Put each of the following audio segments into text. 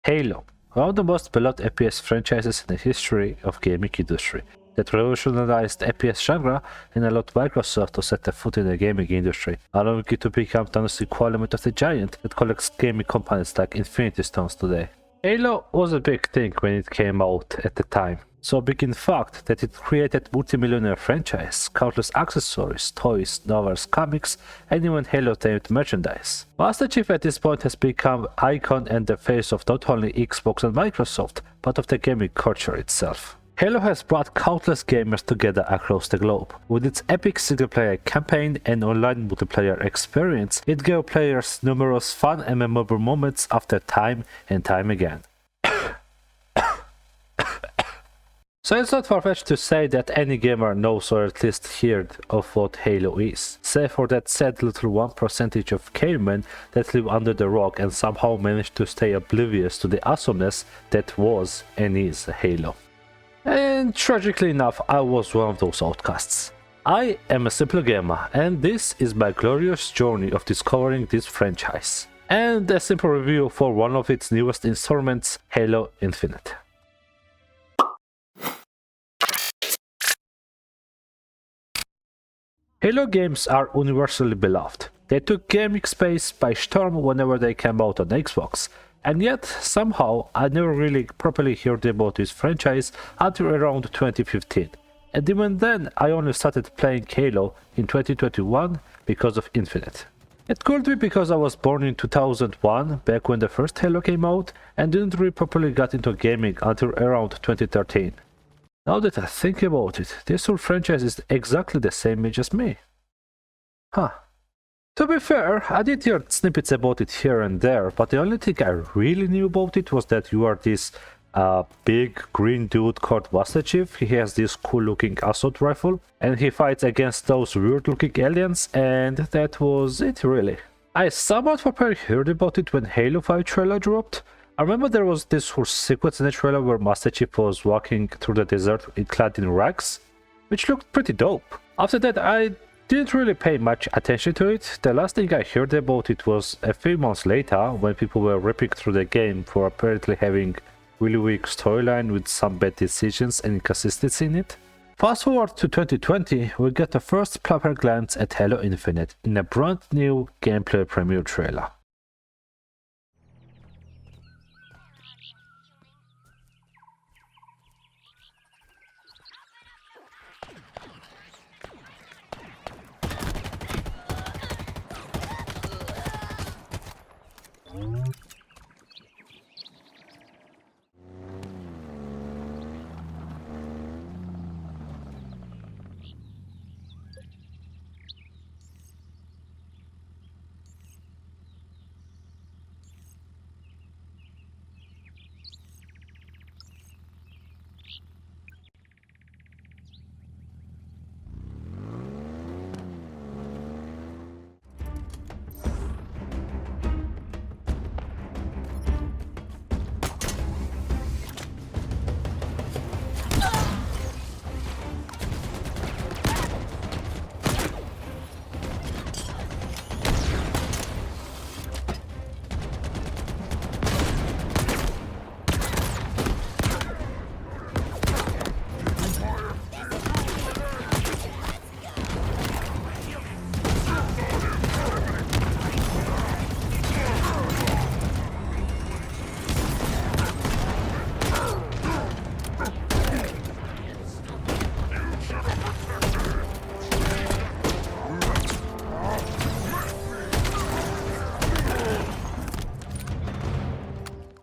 Halo, one of the most beloved FPS franchises in the history of gaming industry, that revolutionized FPS genre and allowed Microsoft to set a foot in the gaming industry, allowing it to become the equivalent of the giant that collects gaming companies like Infinity Stones today. Halo was a big thing when it came out at the time, so big in fact that it created multi-millionaire franchise, countless accessories, toys, novels, comics, and even Halo-themed merchandise. Master Chief at this point has become icon and the face of not only Xbox and Microsoft, but of the gaming culture itself. Halo has brought countless gamers together across the globe. With its epic single-player campaign and online multiplayer experience, it gave players numerous fun and memorable moments after time and time again. So it's not far-fetched to say that any gamer knows or at least heard of what Halo is, save for that sad little 1% of cavemen that live under the rock and somehow manage to stay oblivious to the awesomeness that was and is Halo. And tragically enough, I was one of those outcasts. I am a simple gamer, and this is my glorious journey of discovering this franchise. And a simple review for one of its newest installments, Halo Infinite. Halo games are universally beloved. They took gaming space by storm whenever they came out on Xbox, and yet somehow I never really properly heard about this franchise until around 2015. And even then I only started playing Halo in 2021 because of Infinite. It could be because I was born in 2001, back when the first Halo came out, and didn't really properly get into gaming until around 2013. Now that I think about it, this whole franchise is exactly the same age as me. Huh. To be fair, I did hear snippets about it here and there, but the only thing I really knew about it was that you are this big green dude called Master Chief. He has this cool looking assault rifle, and he fights against those weird looking aliens, and that was it really. I somewhat properly heard about it when Halo 5 trailer dropped. I remember there was this whole sequence in the trailer where Master Chief was walking through the desert clad in rags, which looked pretty dope. After that I didn't really pay much attention to it. The last thing I heard about it was a few months later when people were ripping through the game for apparently having really weak storyline with some bad decisions and inconsistency in it. Fast forward to 2020, we get the first proper glance at Halo Infinite in a brand new gameplay premiere trailer.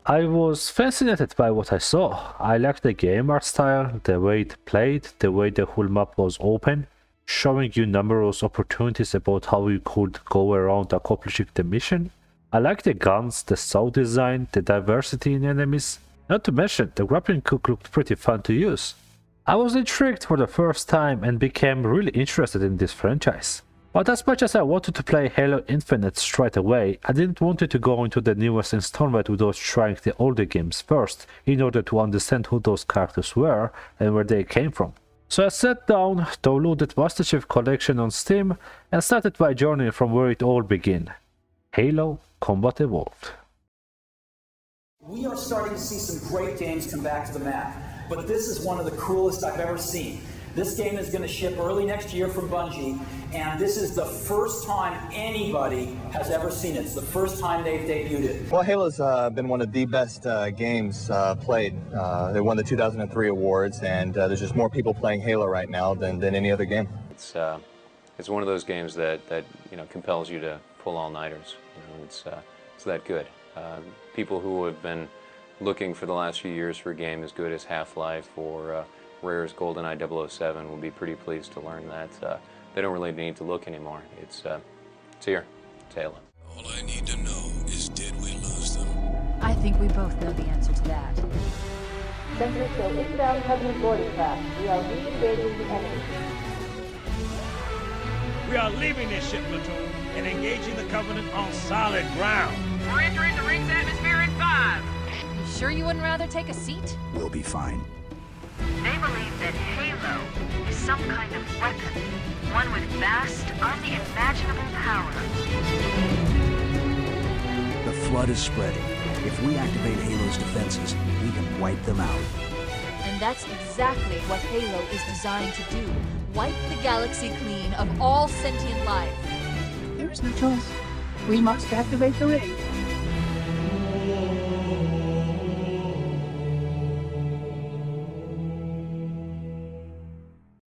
I was fascinated by what I saw. I liked the game art style, the way it played, the way the whole map was open, showing you numerous opportunities about how you could go around accomplishing the mission. I liked the guns, the sound design, the diversity in enemies. Not to mention, the grappling hook looked pretty fun to use. I was intrigued for the first time and became really interested in this franchise. But as much as I wanted to play Halo Infinite straight away, I didn't want to go into the newest installment without trying the older games first, in order to understand who those characters were and where they came from. So I sat down, downloaded Master Chief Collection on Steam, and started my journey from where it all began. Halo Combat Evolved. We are starting to see some great games come back to the map, but this is one of the coolest I've ever seen. This game is going to ship early next year from Bungie, and this is the first time anybody has ever seen it. It's the first time they've debuted it. Well, Halo's been one of the best games played. They won the 2003 awards, and there's just more people playing Halo right now than any other game. It's one of those games that compels you to pull all-nighters. It's that good. People who have been looking for the last few years for a game as good as Half-Life or Rare's GoldenEye 007 will be pretty pleased to learn that they don't really need to look anymore. It's here. It's Halo. All I need to know is, did we lose them? I think we both know the answer to that. Sentry show inbound Covenant boarding craft. We are re-engaging the enemy. We are leaving this ship platoon and engaging the Covenant on solid ground. We're entering the ring's atmosphere in 5. You sure you wouldn't rather take a seat? We'll be fine. They believe that Halo is some kind of weapon, one with vast, unimaginable power. The flood is spreading. If we activate Halo's defenses, we can wipe them out. And that's exactly what Halo is designed to do. Wipe the galaxy clean of all sentient life. There is no choice. We must activate the ring.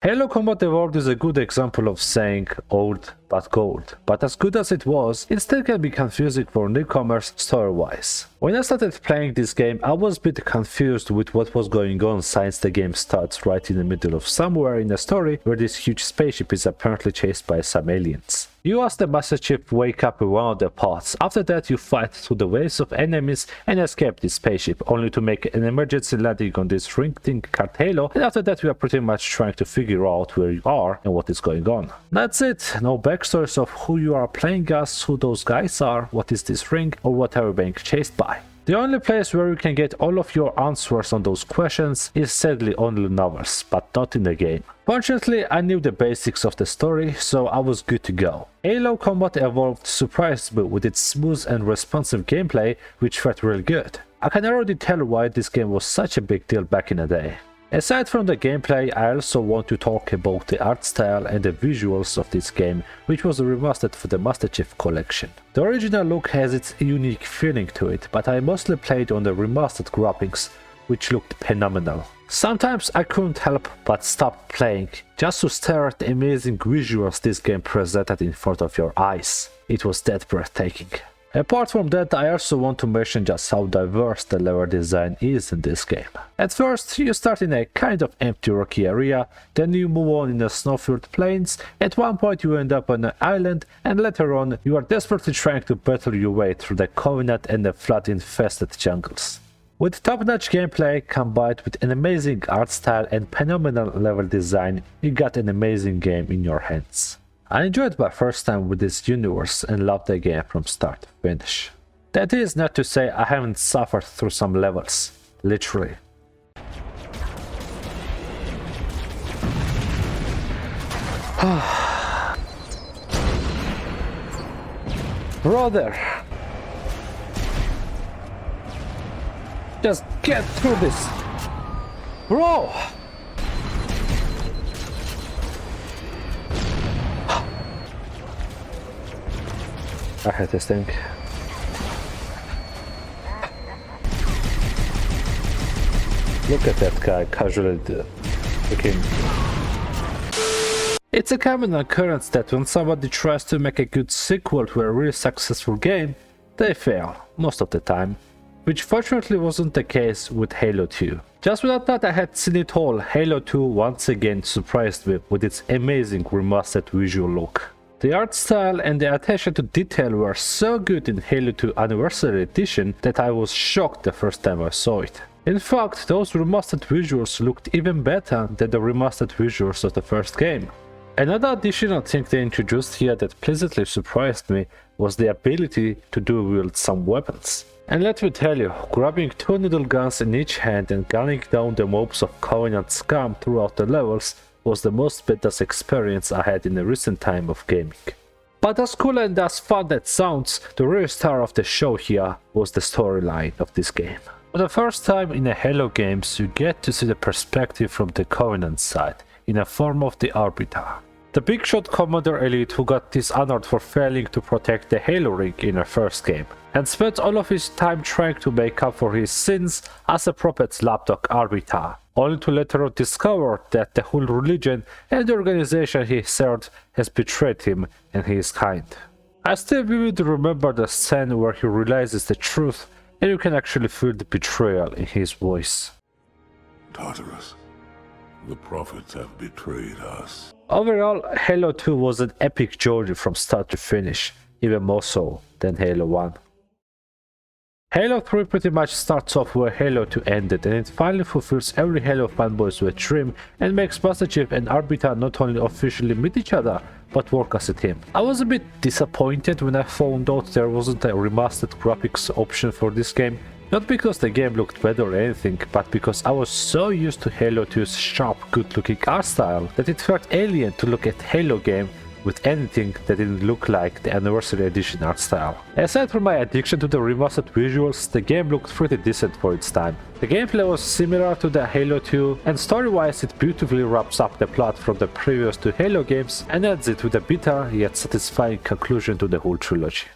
Halo Combat Evolved is a good example of saying old but gold, but as good as it was, it still can be confusing for newcomers story-wise. When I started playing this game, I was a bit confused with what was going on since the game starts right in the middle of somewhere in a story where this huge spaceship is apparently chased by some aliens. You as the Master Chief wake up in one of the pods, after that you fight through the waves of enemies and escape this spaceship, only to make an emergency landing on this ring thing called Halo, and after that you are pretty much trying to figure out where you are and what is going on. That's it, no backstories of who you are playing as, who those guys are, what is this ring, or what are you being chased by. The only place where you can get all of your answers on those questions is sadly only novels, but not in the game. Fortunately, I knew the basics of the story, so I was good to go. Halo Combat Evolved surprised me with its smooth and responsive gameplay, which felt real good. I can already tell why this game was such a big deal back in the day. Aside from the gameplay, I also want to talk about the art style and the visuals of this game, which was remastered for the Master Chief Collection. The original look has its unique feeling to it, but I mostly played on the remastered graphics, which looked phenomenal. Sometimes I couldn't help but stop playing, just to stare at the amazing visuals this game presented in front of your eyes. It was that breathtaking. Apart from that, I also want to mention just how diverse the level design is in this game. At first, you start in a kind of empty rocky area, then you move on in the snow-filled plains, at one point you end up on an island, and later on you are desperately trying to battle your way through the Covenant and the flood-infested jungles. With top-notch gameplay combined with an amazing art style and phenomenal level design, you got an amazing game in your hands. I enjoyed my first time with this universe and loved the game from start to finish. That is not to say I haven't suffered through some levels, literally. Brother! Just get through this! Bro! I hate this thing. Look at that guy casually looking. It's a common occurrence that when somebody tries to make a good sequel to a really successful game, they fail, most of the time. Which fortunately wasn't the case with Halo 2. Just when I thought I had seen it all, Halo 2 once again surprised me with its amazing remastered visual look. The art style and the attention to detail were so good in Halo 2 Anniversary Edition that I was shocked the first time I saw it. In fact, those remastered visuals looked even better than the remastered visuals of the first game. Another additional thing they introduced here that pleasantly surprised me was the ability to dual-wield some weapons. And let me tell you, grabbing two needle guns in each hand and gunning down the mobs of Covenant scum throughout the levels was the most badass experience I had in a recent time of gaming. But as cool and as fun that sounds, the real star of the show here was the storyline of this game. For the first time in a Halo games, you get to see the perspective from the Covenant side, in a form of the Arbiter. The big shot Commander Elite who got dishonored for failing to protect the Halo ring in her first game, and spent all of his time trying to make up for his sins as a Prophet's lapdog Arbiter, only to later on discover that the whole religion and the organization he served has betrayed him and his kind. I still vividly remember the scene where he realizes the truth, and you can actually feel the betrayal in his voice. Tartarus, the prophets have betrayed us. Overall, Halo 2 was an epic journey from start to finish, even more so than Halo 1. Halo 3 pretty much starts off where Halo 2 ended, and it finally fulfills every Halo fanboy's wet dream and makes Master Chief and Arbiter not only officially meet each other, but work as a team. I was a bit disappointed when I found out there wasn't a remastered graphics option for this game, not because the game looked better or anything, but because I was so used to Halo 2's sharp, good-looking art style that it felt alien to look at Halo game with anything that didn't look like the Anniversary Edition art style. Aside from my addiction to the remastered visuals, the game looked pretty decent for its time. The gameplay was similar to the Halo 2, and story-wise it beautifully wraps up the plot from the previous two Halo games and adds it with a bitter yet satisfying conclusion to the whole trilogy.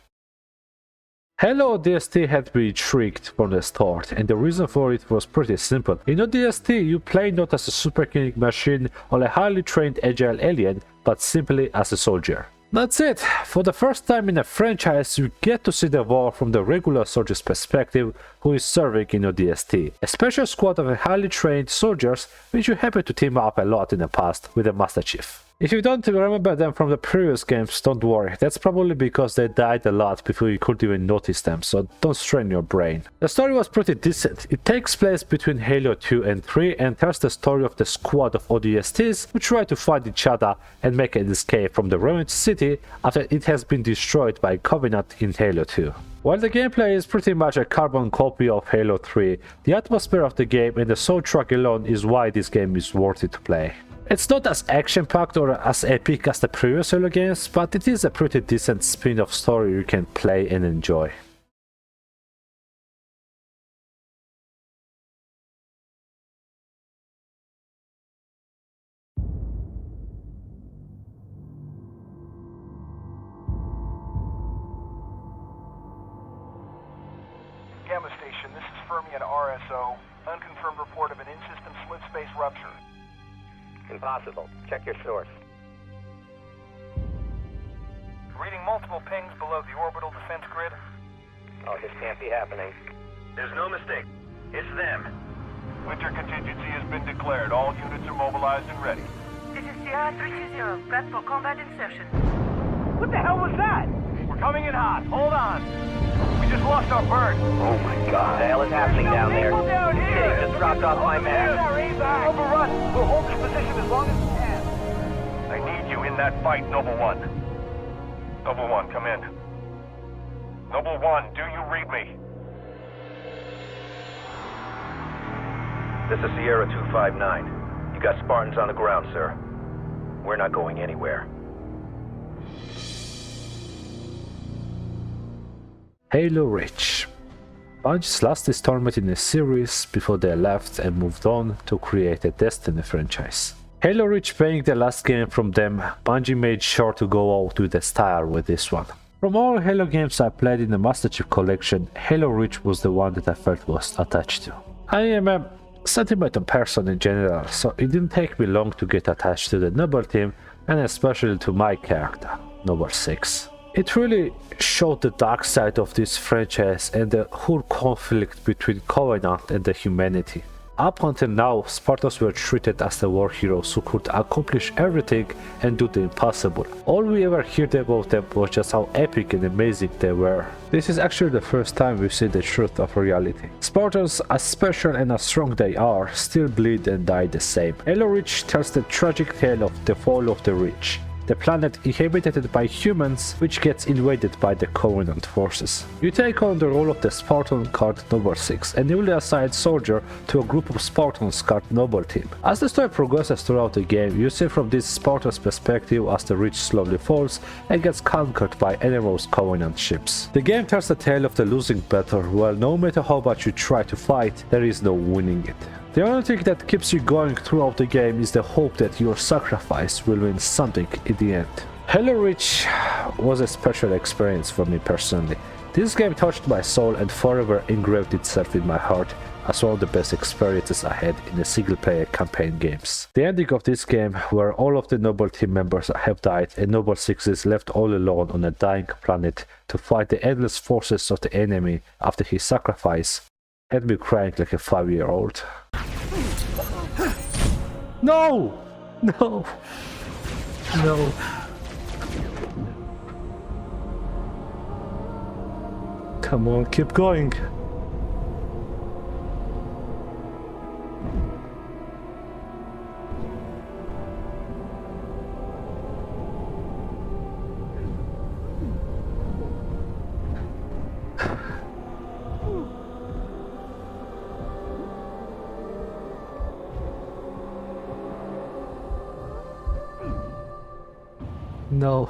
Halo ODST had been tricked from the start, and the reason for it was pretty simple. In ODST, you play not as a superkinetic machine or a highly trained agile alien, but simply as a soldier. That's it. For the first time in a franchise, you get to see the war from the regular soldier's perspective who is serving in ODST. A special squad of highly trained soldiers, which you happen to team up a lot in the past with the Master Chief. If you don't remember them from the previous games, don't worry, that's probably because they died a lot before you could even notice them, so don't strain your brain. The story was pretty decent. It takes place between Halo 2 and 3 and tells the story of the squad of ODSTs who try to find each other and make an escape from the ruined city after it has been destroyed by Covenant in Halo 2. While the gameplay is pretty much a carbon copy of Halo 3, the atmosphere of the game and the soundtrack alone is why this game is worth it to play. It's not as action-packed or as epic as the previous Halo games, but it is a pretty decent spin-off story you can play and enjoy. Gamma Station, this is Fermi at RSO. Unconfirmed report of an in-system slip space rupture. Impossible. Check your source. Reading multiple pings below the orbital defense grid. Oh, this can't be happening. There's no mistake. It's them. Winter contingency has been declared. All units are mobilized and ready. This is Sierra 320. Prep for combat insertion. What the hell was that? We're coming in hot. Hold on. We just lost our bird. Oh my god. What the hell is happening down there? Down here. Just dropped off my map. Overrun. We'll hold this position as long as we can. I need you in that fight, Noble One. Noble One, come in. Noble One, do you read me? This is Sierra 259. You got Spartans on the ground, sir. We're not going anywhere. Halo Reach. Bungie's last installment in the series before they left and moved on to create a Destiny franchise. Halo Reach being the last game from them, Bungie made sure to go out with a style with this one. From all Halo games I played in the Master Chief Collection, Halo Reach was the one that I felt most attached to. I am a sentimental person in general, so it didn't take me long to get attached to the Noble team and especially to my character, Noble 6. It really showed the dark side of this franchise and the whole conflict between Covenant and the humanity. Up until now, Spartans were treated as the war heroes who could accomplish everything and do the impossible. All we ever heard about them was just how epic and amazing they were. This is actually the first time we see the truth of reality. Spartans, as special and as strong they are, still bleed and die the same. Halo Reach tells the tragic tale of the fall of the rich. the planet inhabited by humans which gets invaded by the Covenant forces. You take on the role of the Spartan called Noble 6, a newly assigned soldier to a group of Spartans called Noble Team. As the story progresses throughout the game, you see from this Spartan's perspective as the Reach slowly falls and gets conquered by enormous Covenant ships. The game tells the tale of the losing battle, where no matter how much you try to fight, there is no winning it. The only thing that keeps you going throughout the game is the hope that your sacrifice will win something in the end. Halo Reach was a special experience for me personally. This game touched my soul and forever engraved itself in my heart as one of the best experiences I had in the single-player campaign games. The ending of this game, where all of the Noble Team members have died and Noble 6 is left all alone on a dying planet to fight the endless forces of the enemy after his sacrifice, had me crying like a 5-year-old. No! No! No. Come on, keep going. No.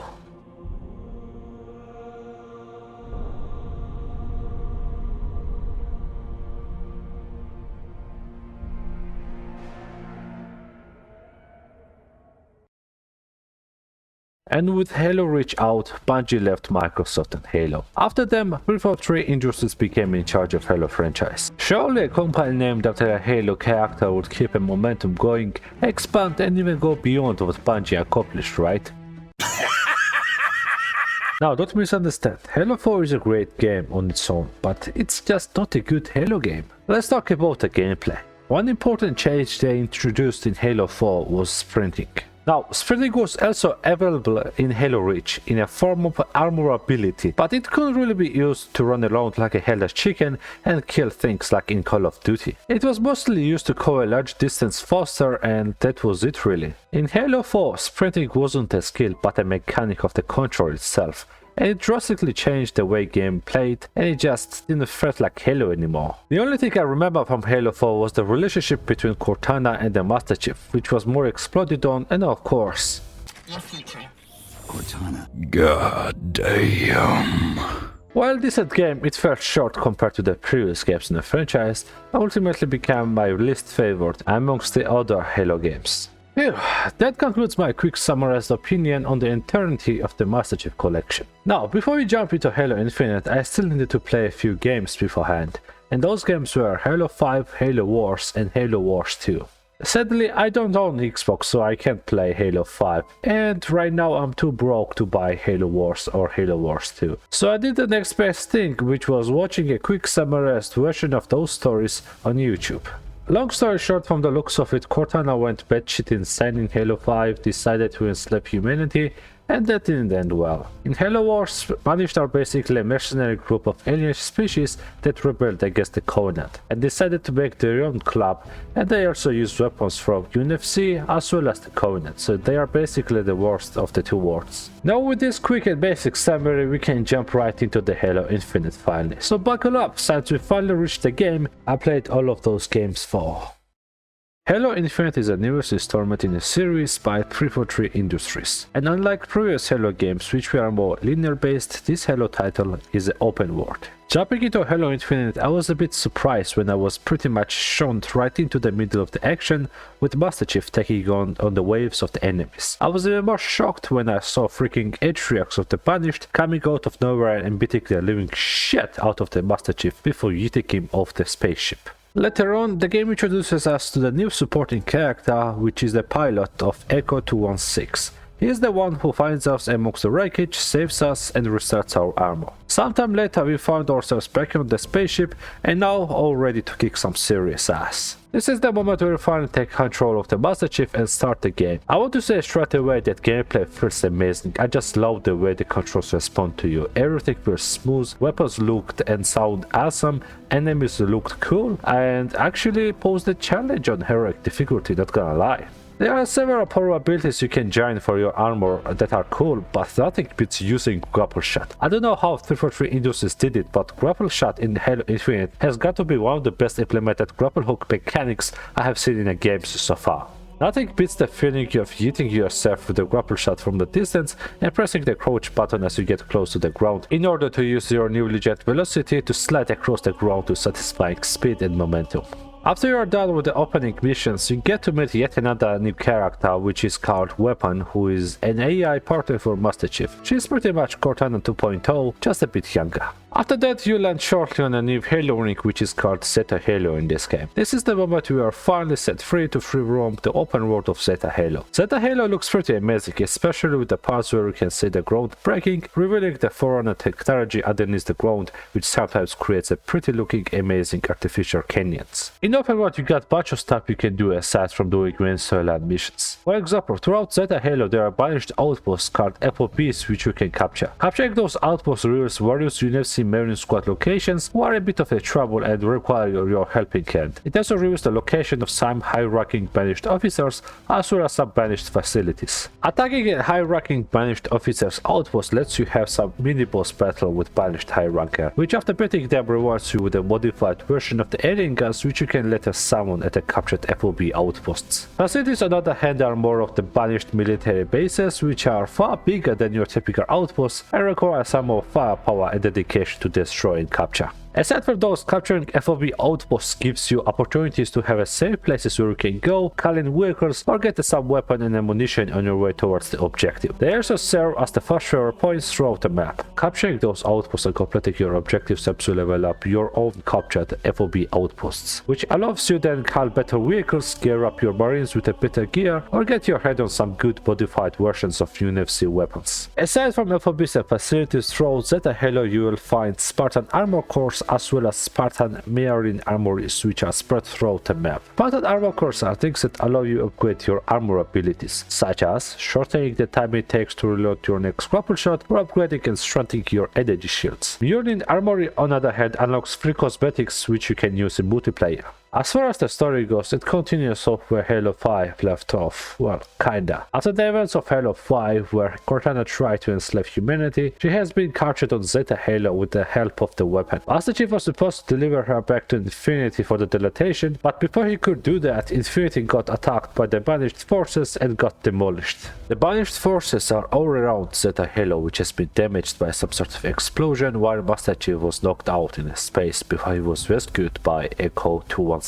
And with Halo Reach out, Bungie left Microsoft and Halo. After them, 343 Industries became in charge of Halo franchise. Surely a company named after a Halo character would keep a momentum going, expand and even go beyond what Bungie accomplished, right? Now, don't misunderstand, Halo 4 is a great game on its own, but it's just not a good Halo game. Let's talk about the gameplay. One important change they introduced in Halo 4 was sprinting. Now, sprinting was also available in Halo Reach in a form of armor ability, but it couldn't really be used to run around like a headless chicken and kill things like in Call of Duty. It was mostly used to cover a large distance faster, and that was it really. In Halo 4, sprinting wasn't a skill but a mechanic of the control itself, and it drastically changed the way game played, and it just didn't feel like Halo anymore. The only thing I remember from Halo 4 was the relationship between Cortana and the Master Chief, which was more exploded on, and of course, Cortana. God damn. While this game, it fell short compared to the previous games in the franchise, ultimately became my least favorite amongst the other Halo games. Phew, that concludes my quick summarized opinion on the entirety of the Master Chief Collection. Now, before we jump into Halo Infinite, I still needed to play a few games beforehand, and those games were Halo 5, Halo Wars, and Halo Wars 2. Sadly, I don't own Xbox, so I can't play Halo 5, and right now I'm too broke to buy Halo Wars or Halo Wars 2. So I did the next best thing, which was watching a quick summarized version of those stories on YouTube. Long story short, from the looks of it, Cortana went batshit insane in Halo 5, decided to enslave humanity, and that didn't end well. In Halo Wars, Banished are basically a mercenary group of alien species that rebelled against the Covenant, and decided to make their own club, and they also use weapons from UFC as well as the Covenant, so they are basically the worst of the two worlds. Now with this quick and basic summary, we can jump right into the Halo Infinite finally. So buckle up, since we finally reached the game I played all of those games for. Halo Infinite is a newest installment in a series by 343 Industries, and unlike previous Halo games which were more linear based, this Halo title is open world. Jumping into Halo Infinite, I was a bit surprised when I was pretty much shown right into the middle of the action, with Master Chief taking on the waves of the enemies. I was even more shocked when I saw freaking Atriox of the Banished coming out of nowhere and beating the living shit out of the Master Chief before yeeting him off the spaceship. Later on, the game introduces us to the new supporting character, which is the pilot of Echo 216. He is the one who finds us amongst the wreckage, saves us, and restarts our armor. Sometime later, we found ourselves back on the spaceship, and now all ready to kick some serious ass. This is the moment where we finally take control of the Master Chief and start the game. I want to say straight away that gameplay feels amazing. I just love the way the controls respond to you. Everything feels smooth, weapons looked and sound awesome, enemies looked cool, and actually posed a challenge on heroic difficulty, not gonna lie. There are several power abilities you can join for your armor that are cool, but nothing beats using Grapple Shot. I don't know how 343 Industries did it, but Grapple Shot in Halo Infinite has got to be one of the best implemented grapple hook mechanics I have seen in a game so far. Nothing beats the feeling of hitting yourself with a grapple shot from the distance and pressing the crouch button as you get close to the ground in order to use your newly jet velocity to slide across the ground to satisfying speed and momentum. After you are done with the opening missions, you get to meet yet another new character, which is called Weapon, who is an AI partner for Master Chief. She is pretty much Cortana 2.0, just a bit younger. After that, you land shortly on a new Halo ring, which is called Zeta Halo in this game. This is the moment you are finally set free to free roam the open world of Zeta Halo. Zeta Halo looks pretty amazing, especially with the parts where you can see the ground breaking, revealing the Forerunner technology underneath the ground, which sometimes creates a pretty looking amazing artificial canyons. In open world, you got a bunch of stuff you can do aside from doing main storyline missions. For example, throughout Zeta Halo, there are banished outposts called FOBs which you can capture. Capturing those outposts reveals various UFC Marine Squad locations who are a bit of a trouble and require your helping hand. It also reveals the location of some high-ranking banished officers as well as some banished facilities. Attacking a high-ranking banished officer's outpost lets you have some mini-boss battle with banished high-ranker, which after beating them rewards you with a modified version of the alien guns which you can later summon at the captured FOB outposts. Facilities on the other hand are more of the banished military bases which are far bigger than your typical outposts and require some more firepower and dedication to destroy and capture. Aside from those, capturing FOB outposts gives you opportunities to have a safe places where you can go, call in vehicles, or get some weapon and ammunition on your way towards the objective. They also serve as the fast travel points throughout the map. Capturing those outposts and completing your objectives helps you level up your own captured FOB outposts, which allows you then call better vehicles, gear up your marines with a better gear, or get your head on some good modified versions of UFC weapons. Aside from FOBs and facilities throughout Zeta Halo, you will find Spartan armor cores as well as Spartan Marine armories which are spread throughout the map. Spartan armor cores are things that allow you to upgrade your armor abilities, such as shortening the time it takes to reload your next grapple shot or upgrading and strengthening your energy shields. Marine armory on the other hand unlocks free cosmetics which you can use in multiplayer. As far as the story goes, it continues off where Halo 5 left off, well, kinda. After the events of Halo 5, where Cortana tried to enslave humanity, she has been captured on Zeta Halo with the help of the weapon. Master Chief was supposed to deliver her back to Infinity for the detonation, but before he could do that, Infinity got attacked by the Banished forces and got demolished. The Banished forces are all around Zeta Halo, which has been damaged by some sort of explosion, while Master Chief was knocked out in space before he was rescued by Echo 216.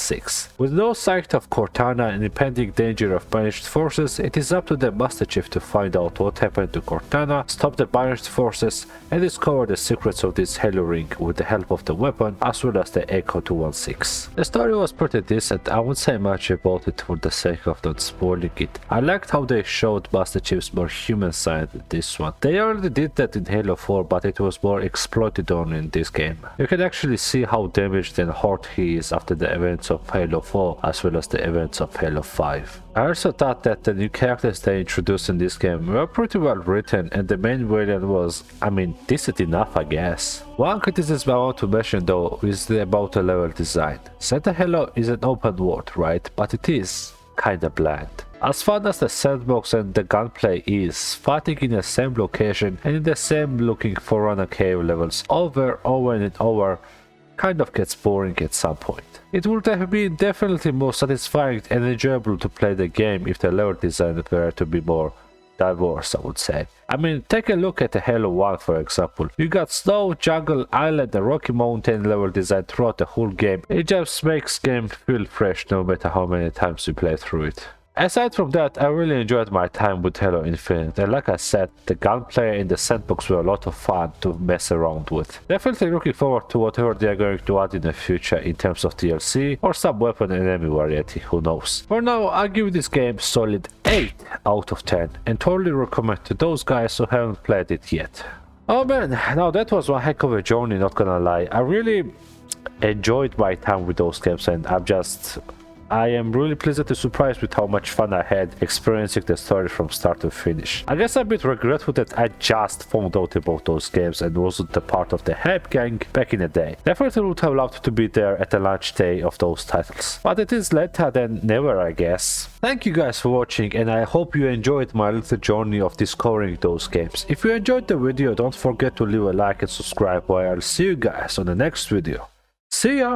With no sight of Cortana and impending danger of banished forces, it is up to the Master Chief to find out what happened to Cortana, stop the banished forces, and discover the secrets of this Halo ring with the help of the weapon as well as the Echo 216. The story was pretty decent. I won't say much about it for the sake of not spoiling it. I liked how they showed Master Chief's more human side in this one. They already did that in Halo 4, but it was more exploited on in this game. You can actually see how damaged and hurt he is after the events of Halo 4 as well as the events of Halo 5. I also thought that the new characters they introduced in this game were pretty well written and the main villain was, decent enough I guess. One criticism I want to mention though is about the level design. Zeta Halo is an open world, right? But it is kinda bland. As fun as the sandbox and the gunplay is, fighting in the same location and in the same looking Forerunner cave levels over and over kind of gets boring at some point. It would have been definitely more satisfying and enjoyable to play the game if the level design were to be more diverse, I would say. Take a look at the Halo 1 for example. You got snow, jungle, island and rocky mountain level design throughout the whole game. It just makes game feel fresh no matter how many times you play through it. Aside from that, I really enjoyed my time with Halo Infinite, and like I said, the gunplay in the sandbox were a lot of fun to mess around with. Definitely looking forward to whatever they are going to add in the future in terms of DLC or some weapon and enemy variety, who knows. For now, I give this game solid 8 out of 10 and totally recommend to those guys who haven't played it yet. Oh man, now that was one heck of a journey, not gonna lie. I really enjoyed my time with those games and I'm just I am really pleasantly surprised with how much fun I had experiencing the story from start to finish. I guess I'm a bit regretful that I just found out about those games and wasn't a part of the hype gang back in the day. Definitely would have loved to be there at the launch day of those titles. But it is later than never, I guess. Thank you guys for watching, and I hope you enjoyed my little journey of discovering those games. If you enjoyed the video, don't forget to leave a like and subscribe, while I'll see you guys on the next video. See ya!